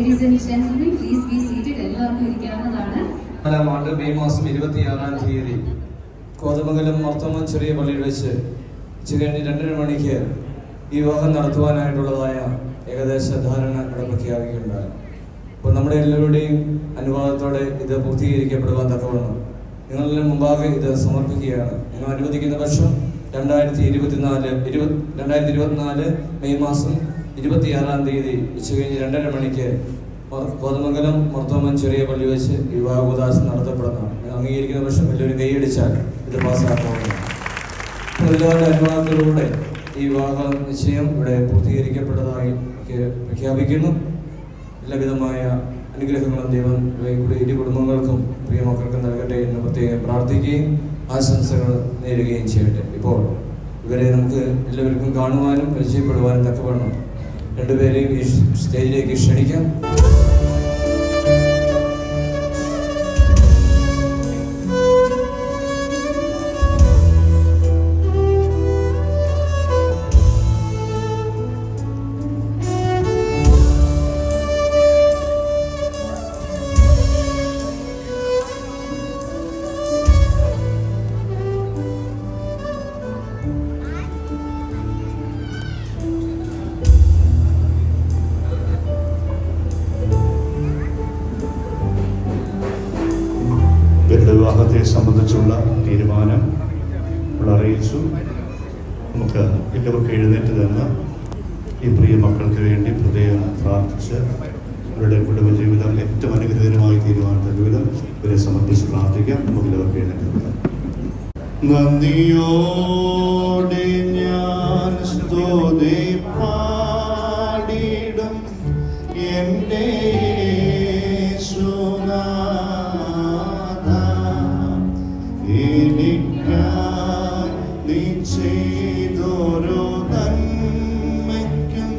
Ladies and gentlemen, please be seated. എല്ലാവർക്കും ഇരിക്കാവുന്നതാണ്. ആണ്ട് May മാസം 26-ാം തീയതി കോതമംഗലം മർത്തോമൻ ചെറിയ പള്ളിയിൽ വെച്ച് ഉച്ചകഴിഞ്ഞ് 2:30 മണിക്ക് ഈ വിവാഹം നടത്തുവാനായിട്ടുള്ളതായ ഏകദേശ ധാരണ ഇവിടെ പ്രഖ്യാപിക്കുകയുണ്ടായി. അപ്പോൾ നമ്മുടെ എല്ലാവരുടെയും അനുവാദത്തോടെ ഇത് പൂർത്തീകരിക്കപ്പെടുവാൻ തക്കവണ്ണം നിങ്ങളുടെ മുമ്പാകെ ഇത് സമർപ്പിക്കുകയാണ്. നിങ്ങൾ അനുവദിക്കുന്ന പക്ഷം 2024 മെയ് മാസം 26-ാം തീയതി ഉച്ചകഴിഞ്ഞ് 2:30 മണിക്ക് കോതമംഗലം മർത്തോമൻ ചെറിയ പള്ളി വെച്ച് വിവാഹ കൂദാശ നടത്തപ്പെടുന്നതാണ്. നിങ്ങൾ അംഗീകരിക്കുന്ന പക്ഷം എല്ലാവരും കൈയടിച്ചാൽ ഇത് പാസ്സാക്കാവുന്നതാണ്. എല്ലാവരുടെ അനുവാദത്തോടുകൂടെ ഈ വിവാഹ നിശ്ചയം ഇവിടെ പൂർത്തീകരിക്കപ്പെട്ടതായി പ്രഖ്യാപിക്കുന്നു. എല്ലാവിധമായ അനുഗ്രഹങ്ങളും ദൈവം ഇരു കുടുംബങ്ങൾക്കും പ്രിയ മക്കൾക്കും നൽകട്ടെ എന്ന് പ്രത്യേകം പ്രാർത്ഥിക്കുകയും ആശംസകൾ നേരുകയും ചെയ്യട്ടെ. ഇപ്പോൾ ഇവരെ നമുക്ക് എല്ലാവർക്കും കാണുവാനും പരിചയപ്പെടുവാനും തക്കവണ്ണം രണ്ടുപേരെയും ഈ സ്റ്റേജിലേക്ക് ക്ഷണിക്കാം. വിവാഹത്തെ സംബന്ധിച്ചുള്ള തീരുമാനം അറിയിച്ചു. നമുക്ക് എല്ലാവർക്കും എഴുന്നേറ്റ് നിന്ന് ഈ പ്രിയ മക്കൾക്ക് വേണ്ടി പ്രത്യേകം പ്രാർത്ഥിച്ച് അവരുടെ കുടുംബജീവിതം ഏറ്റവും അനുഗ്രഹകരമായി തീരുമാനത്തിൻ്റെ വിധം ഇവരെ സംബന്ധിച്ച് പ്രാർത്ഥിക്കാം. നമുക്ക് എല്ലാവർക്കും എഴുന്നേറ്റ് നിൽക്കാം. നന്ദിയോടെ ഞാൻ സ്തുതി പാടിടും എൻ്റെ നീ ചെയ്തോരോ നന്മയ്ക്കും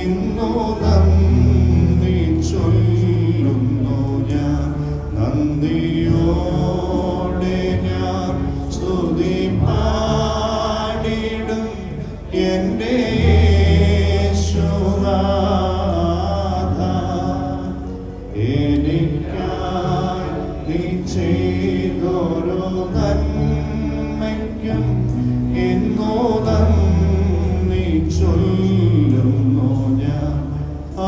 ഇന്നോ നന്ദി ചൊല്ലുന്നു ഞാൻ. നന്ദിയോടെ ഞാൻ സ്തുതി പാടിടും എൻ്റെ യേശുനാഥ. എനിക്കായി നീ ചെയ്തോരോ നന്മയ്ക്കും എന്നോ നന്ദി ചൊല്ലുന്നു ഞാൻ.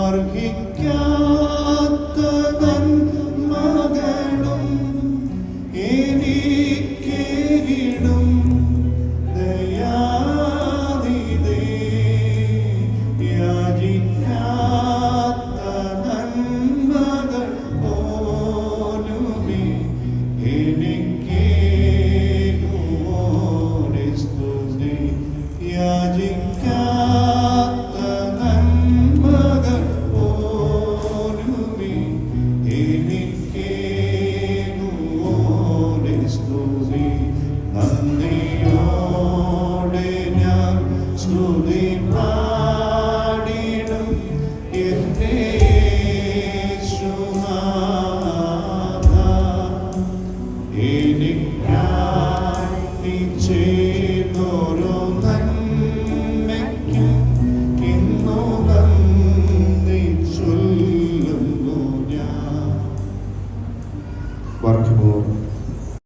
അർഹിക്കാത്ത നന്മകളും എനിക്കേകിടും ദയാനിധി. യാചിക്കാത്ത നന്മകൾ പോലുമേ യാചിക്കാത്ത നന്മകൾ പോലുമേ എനിക്കേകുവോടെ സ്തുതി. നന്ദിയോടെ ഞാൻ സ്തുതി പാടിടും എൻ്റെ യേശുനാഥ. എനിക്കായി നീ ചെയ്തോരോ നന്മയ്ക്കും ഇന്നോ നന്ദി ചൊല്ലുന്നു ഞാൻ. വർക്കുമ്പോൾ